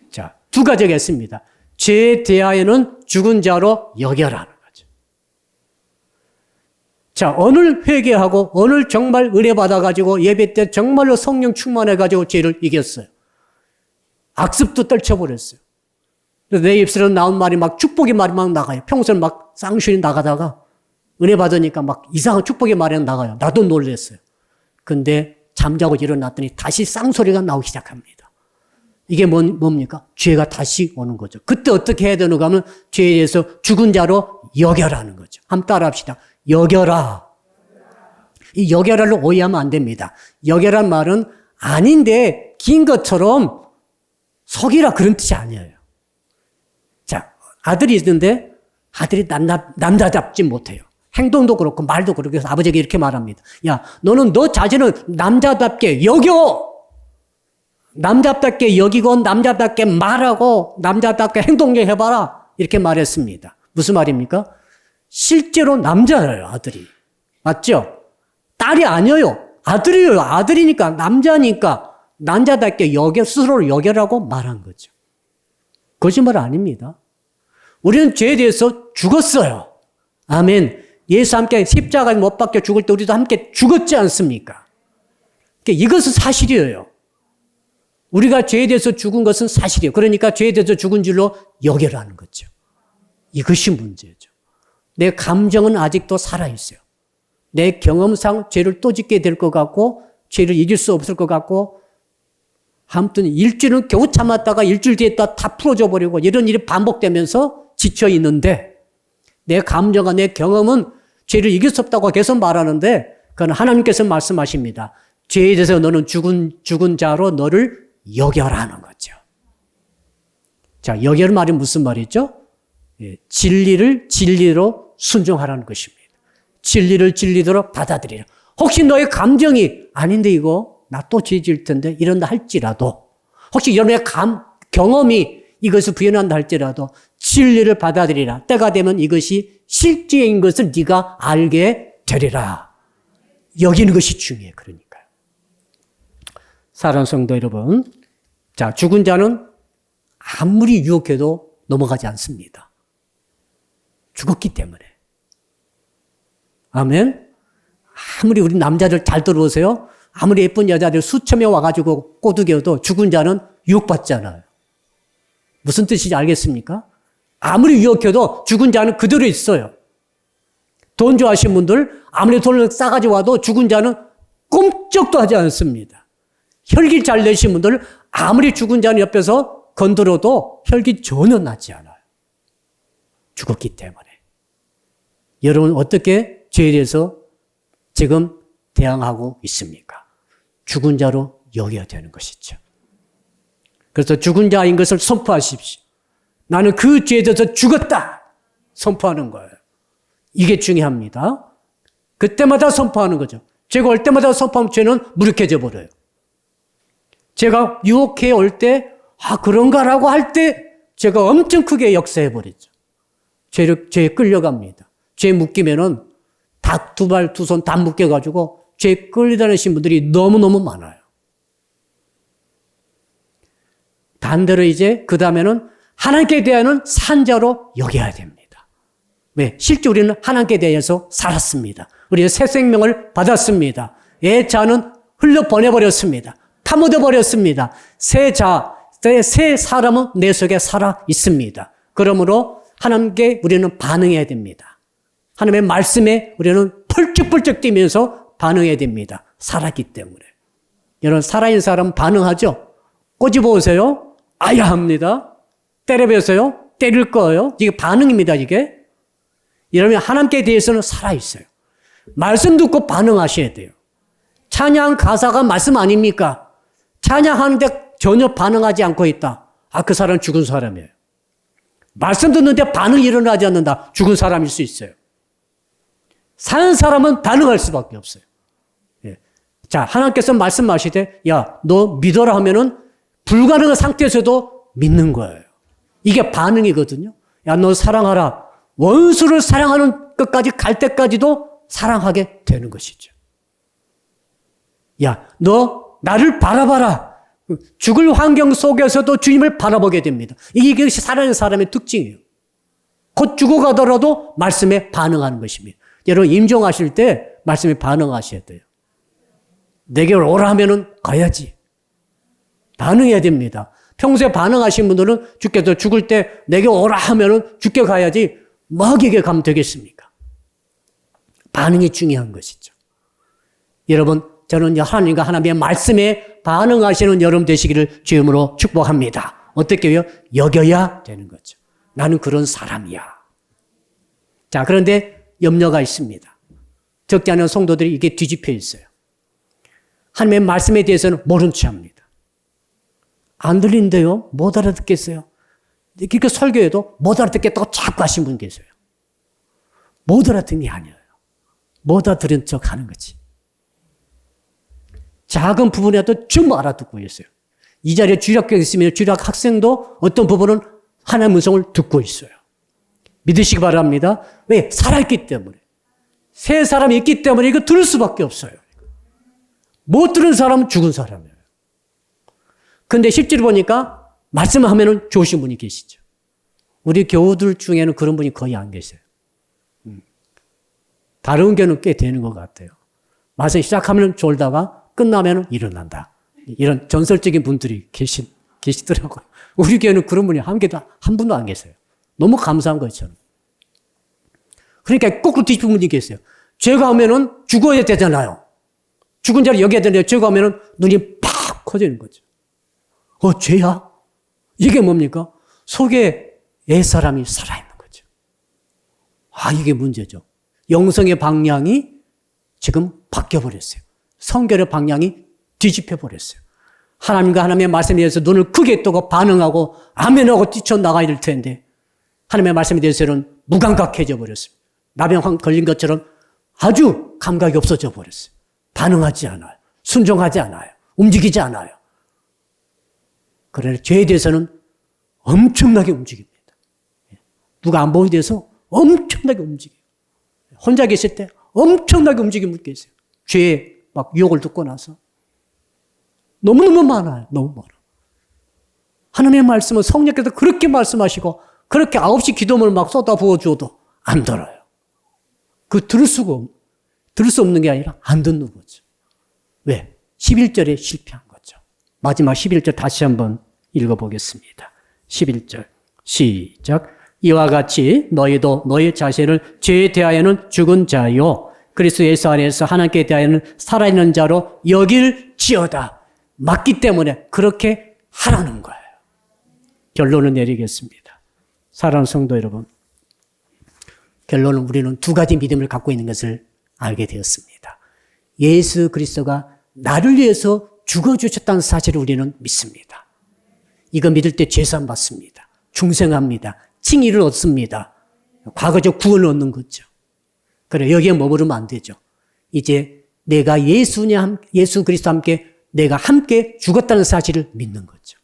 자, 두 가지가 있습니다. 죄에 대하여는 죽은 자로 여겨라는 거죠. 자, 오늘 회개하고 오늘 정말 은혜 받아가지고 예배 때 정말로 성령 충만해가지고 죄를 이겼어요. 악습도 떨쳐버렸어요. 내 입술로 나온 말이 막 축복의 말이 막 나가요. 평소에 막 쌍순이 나가다가 은혜 받으니까 막 이상한 축복의 말이 나가요. 나도 놀랐어요. 근데 잠자고 일어났더니 다시 쌍소리가 나오기 시작합니다. 이게 뭡니까? 죄가 다시 오는 거죠. 그때 어떻게 해야 되는가 하면 죄에 대해서 죽은 자로 여겨라는 거죠. 한번 따라 합시다. 여겨라. 이 여겨라를 오해하면 안 됩니다. 여겨란 말은 아닌데 긴 것처럼 속이라 그런 뜻이 아니에요. 자, 아들이 있는데 아들이 남자답지 못해요. 행동도 그렇고 말도 그렇고 그래서 아버지에게 이렇게 말합니다. 야, 너는 너 자신을 남자답게 여겨. 남자답게 여기고 남자답게 말하고 남자답게 행동해봐라. 이렇게 말했습니다. 무슨 말입니까? 실제로 남자예요, 아들이. 맞죠? 딸이 아니에요. 아들이에요. 아들이니까 남자니까 남자답게 스스로를 여겨라고 말한 거죠. 거짓말 아닙니다. 우리는 죄에 대해서 죽었어요. 아멘. 예수 함께 십자가에 못 박혀 죽을 때 우리도 함께 죽었지 않습니까? 이것은 사실이에요. 우리가 죄에 대해서 죽은 것은 사실이에요. 그러니까 죄에 대해서 죽은 줄로 여겨라는 거죠. 이것이 문제죠. 내 감정은 아직도 살아있어요. 내 경험상 죄를 또 짓게 될 것 같고 죄를 이길 수 없을 것 같고 아무튼 일주일은 겨우 참았다가 일주일 뒤에 또 다 풀어져 버리고 이런 일이 반복되면서 지쳐 있는데 내 감정과 내 경험은 죄를 이길 수 없다고 계속 말하는데 그건 하나님께서 말씀하십니다. 죄에 대해서 너는 죽은 자로 너를 여겨라는 거죠. 자, 여겨는 말이 무슨 말이죠? 예, 진리를 진리로 순종하라는 것입니다. 진리를 진리대로 받아들이라. 혹시 너의 감정이 아닌데 이거 나 또 죄 지을 텐데 이런다 할지라도 혹시 여러분의 경험이 이것을 부인한다 할지라도 진리를 받아들이라. 때가 되면 이것이 실제인 것을 네가 알게 되리라. 여기는 것이 중요해요. 그러니까요. 사랑하는 성도 여러분, 자, 죽은 자는 아무리 유혹해도 넘어가지 않습니다. 죽었기 때문에. 아멘. 아무리 우리 남자들 잘 들어보세요. 아무리 예쁜 여자들 수천 명 와가지고 꼬드겨도 죽은 자는 유혹받잖아요. 무슨 뜻인지 알겠습니까? 아무리 유혹해도 죽은 자는 그대로 있어요. 돈 좋아하시는 분들 아무리 돈을 싸가지고 와도 죽은 자는 꼼짝도 하지 않습니다. 혈기 잘 내신 분들 아무리 죽은 자는 옆에서 건드려도 혈기 전혀 나지 않아요. 죽었기 때문에. 여러분 어떻게 죄에 대해서 지금 대항하고 있습니까? 죽은 자로 여겨야 되는 것이죠. 그래서 죽은 자인 것을 선포하십시오. 나는 그 죄에 대해서 죽었다. 선포하는 거예요. 이게 중요합니다. 그때마다 선포하는 거죠. 죄가 올 때마다 선포하면 죄는 무력해져 버려요. 제가 유혹해 올 때, 그런가라고 할 때, 제가 엄청 크게 역사해 버리죠. 죄에 끌려갑니다. 죄에 묶이면은 닭 두 발, 두 손 다 묶여가지고 죄에 끌려다니신 분들이 너무너무 많아요. 반대로 이제 그 다음에는 하나님께 대하여는 산자로 여겨야 됩니다. 왜? 실제 우리는 하나님께 대해서 살았습니다. 우리는 새 생명을 받았습니다. 옛 자는 흘려 보내버렸습니다. 파묻어 버렸습니다. 새 사람은 내 속에 살아 있습니다. 그러므로 하나님께 우리는 반응해야 됩니다. 하나님의 말씀에 우리는 펄쩍펄쩍 뛰면서 반응해야 됩니다. 살았기 때문에. 여러분, 살아있는 사람은 반응하죠? 꼬집어 오세요? 아야 합니다. 때려보세요? 때릴 거예요? 이게 반응입니다, 이게. 여러분, 하나님께 대해서는 살아있어요. 말씀 듣고 반응하셔야 돼요. 찬양 가사가 말씀 아닙니까? 찬양하는데 전혀 반응하지 않고 있다. 아, 그 사람은 죽은 사람이에요. 말씀 듣는데 반응이 일어나지 않는다. 죽은 사람일 수 있어요. 사는 사람은 반응할 수밖에 없어요. 예. 자, 하나님께서 말씀하시되, 야, 너 믿어라 하면은 불가능한 상태에서도 믿는 거예요. 이게 반응이거든요. 야, 너 사랑하라. 원수를 사랑하는 것까지 갈 때까지도 사랑하게 되는 것이죠. 야, 너 나를 바라봐라. 죽을 환경 속에서도 주님을 바라보게 됩니다. 이게 살아있는 사람의 특징이에요. 곧 죽어가더라도 말씀에 반응하는 것입니다. 여러분, 임종하실 때 말씀에 반응하셔야 돼요. 내게 오라 하면은 가야지. 반응해야 됩니다. 평소에 반응하신 분들은 주께서 죽을 때 내게 오라 하면은 주께 가야지 마귀에게 가면 되겠습니까? 반응이 중요한 것이죠. 여러분, 저는 하나님과 하나님의 말씀에 반응하시는 여러분 되시기를 주님으로 축복합니다. 어떻게 해요? 여겨야 되는 거죠. 나는 그런 사람이야. 자, 그런데 염려가 있습니다. 적지 않은 성도들이 이게 뒤집혀 있어요. 하나님의 말씀에 대해서는 모른 체 합니다. 안 들린대요? 못 알아듣겠어요? 이렇게 설교해도 못 알아듣겠다고 자꾸 하신 분 계세요. 못 알아듣는 게 아니에요. 못 알아들은 척 하는 거지. 작은 부분이라도 전부 알아듣고 있어요. 이 자리에 주일학교에 있으면 주일학 학생도 어떤 부분은 하나님의 음성을 듣고 있어요. 믿으시기 바랍니다. 왜? 살아있기 때문에. 새 사람이 있기 때문에 이거 들을 수밖에 없어요. 못 들은 사람은 죽은 사람이에요. 근데 실제로 보니까 말씀을 하면은 좋으신 분이 계시죠. 우리 교우들 중에는 그런 분이 거의 안 계세요. 다른 교는 꽤 되는 것 같아요. 말씀 시작하면 졸다가 끝나면 일어난다. 이런 전설적인 분들이 계시더라고요. 우리 교회는 그런 분이 한 분도 안 계세요. 너무 감사한 거예요, 저는. 그러니까 거꾸로 뒤집은 분이 계세요. 죄가 하면은 죽어야 되잖아요. 죽은 자를 여겨야 되는데 죄가 하면은 눈이 팍 커지는 거죠. 죄야? 이게 뭡니까? 속에 옛사람이 살아있는 거죠. 이게 문제죠. 영성의 방향이 지금 바뀌어버렸어요. 성결의 방향이 뒤집혀버렸어요. 하나님과 하나님의 말씀에 대해서 눈을 크게 뜨고 반응하고 아멘하고 뛰쳐나가야 될 텐데 하나님의 말씀에 대해서는 무감각해져 버렸습니다. 나병 걸린 것처럼 아주 감각이 없어져 버렸어요. 반응하지 않아요. 순종하지 않아요. 움직이지 않아요. 그러나 죄에 대해서는 엄청나게 움직입니다. 누가 안 보이게 돼서 엄청나게 움직여요. 혼자 계실 때 엄청나게 움직임을 계세요. 죄에 막 유혹을 듣고 나서. 너무너무 많아요. 너무 많아요. 하나님의 말씀은 성령께서 그렇게 말씀하시고 그렇게 9시 기도문을 막 쏟아부어 주어도 안 들어요. 들을 수 없는 게 아니라 안 듣는 거죠. 왜? 11절에 실패한 거죠. 마지막 11절 다시 한번 읽어보겠습니다. 11절 시작. 이와 같이 너희도 너희 자신을 죄에 대하여는 죽은 자요 그리스도 예수 안에서 하나님께 대하여는 살아있는 자로 여길지어다. 맞기 때문에 그렇게 하라는 거예요. 결론을 내리겠습니다. 사랑하는 성도 여러분, 결론은 우리는 두 가지 믿음을 갖고 있는 것을 알게 되었습니다. 예수 그리스도가 나를 위해서 죽어주셨다는 사실을 우리는 믿습니다. 이거 믿을 때 죄산 받습니다. 중생합니다. 칭의를 얻습니다. 과거적 구원을 얻는 거죠. 그래, 여기에 머무르면 안 되죠. 이제 내가 예수 그리스도와 함께 내가 함께 죽었다는 사실을 믿는 거죠.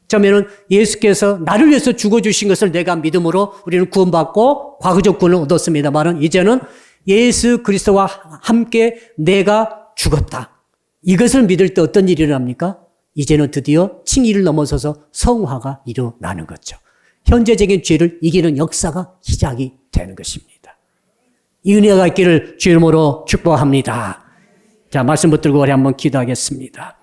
그러면은 예수께서 나를 위해서 죽어주신 것을 내가 믿음으로 우리는 구원받고 과거적 구원을 얻었습니다만은 이제는 예수 그리스도와 함께 내가 죽었다. 이것을 믿을 때 어떤 일이 일어납니까? 이제는 드디어 칭의를 넘어서서 성화가 일어나는 거죠. 현재적인 죄를 이기는 역사가 시작이 되는 것입니다. 이 은혜가 있기를 주 이름으로 축복합니다. 자, 말씀 붙들고 우리 한번 기도하겠습니다.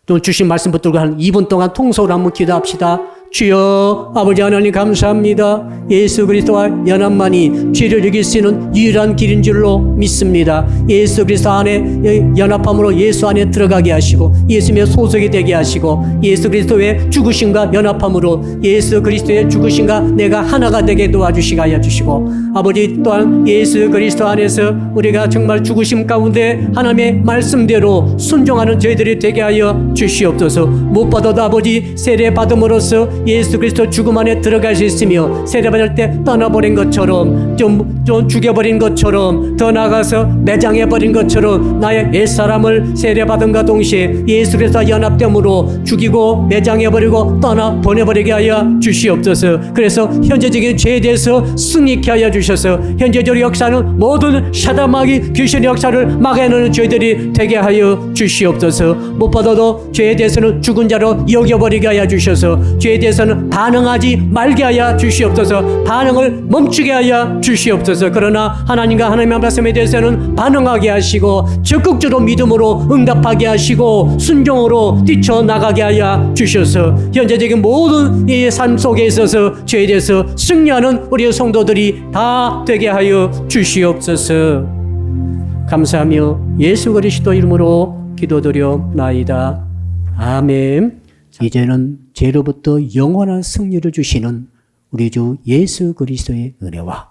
또 주신 말씀 붙들고 한 2분 동안 통속으로 한번 기도합시다. 주여 아버지 하나님 감사합니다. 예수 그리스도와 연합만이 죄를 이길 수 있는 유일한 길인 줄로 믿습니다. 예수 그리스도 안에 연합함으로 예수 안에 들어가게 하시고 예수님의 소속이 되게 하시고 예수 그리스도의 죽으심과 연합함으로 예수 그리스도의 죽으심과 내가 하나가 되게 도와주시게 하여 주시고 아버지 또한 예수 그리스도 안에서 우리가 정말 죽으심 가운데 하나님의 말씀대로 순종하는 저희들이 되게 하여 주시옵소서. 무엇보다도 아버지 세례 받음으로써 예수 그리스도 죽음 안에 들어갈 수 있으며 세례받을 때 떠나버린 것처럼 좀 죽여버린 것처럼 더 나아가서 매장해버린 것처럼 나의 옛사람을 세례받음과 동시에 예수 그리스도와 연합됨으로 죽이고 매장해버리고 떠나 보내버리게 하여 주시옵소서. 그래서 현재적인 죄에 대해서 승리케 하여 주셔서 현재적인 역사는 모든 사단마귀 귀신의 역사를 막아내는 저희들이 되게 하여 주시옵소서. 무엇보다도 죄에 대해서는 죽은 자로 여겨버리게 하여 주셔서 죄에 대해서는 반응하지 말게 하여 주시옵소서. 반응을 멈추게 하여 주시옵소서. 그러나 하나님과 하나님의 말씀에 대해서는 반응하게 하시고 적극적으로 믿음으로 응답하게 하시고 순종으로 뛰쳐나가게 하여 주셔서 현재적인 모든 이 삶 속에 있어서 죄에 대해서 승리하는 우리 성도들이 다 되게 하여 주시옵소서. 감사하며 예수 그리스도 이름으로 기도드려나이다. 아멘. 이제는 죄로부터 영원한 승리를 주시는 우리 주 예수 그리스도의 은혜와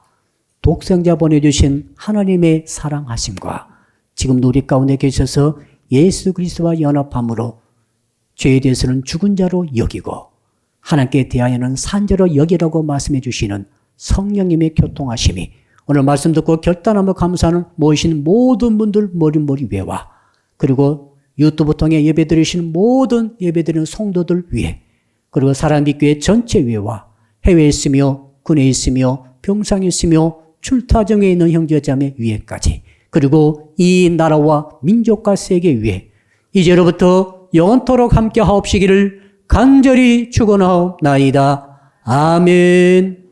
독생자 보내주신 하나님의 사랑하심과 지금도 우리 가운데 계셔서 예수 그리스도와 연합함으로 죄에 대해서는 죽은 자로 여기고 하나님께 대하여는 산자로 여기라고 말씀해 주시는 성령님의 교통하심이 오늘 말씀 듣고 결단하며 감사하는 모이신 모든 분들 머리 위에와 그리고 유튜브 통해 예배드리시는 모든 예배드리는 성도들 위에 그리고 사랑빛교회 전체 위에와 해외에 있으며 군에 있으며 병상에 있으며 출타정에 있는 형제자매 위에까지 그리고 이 나라와 민족과 세계 위에 이제로부터 영원토록 함께 하옵시기를 간절히 축원하옵나이다. 아멘.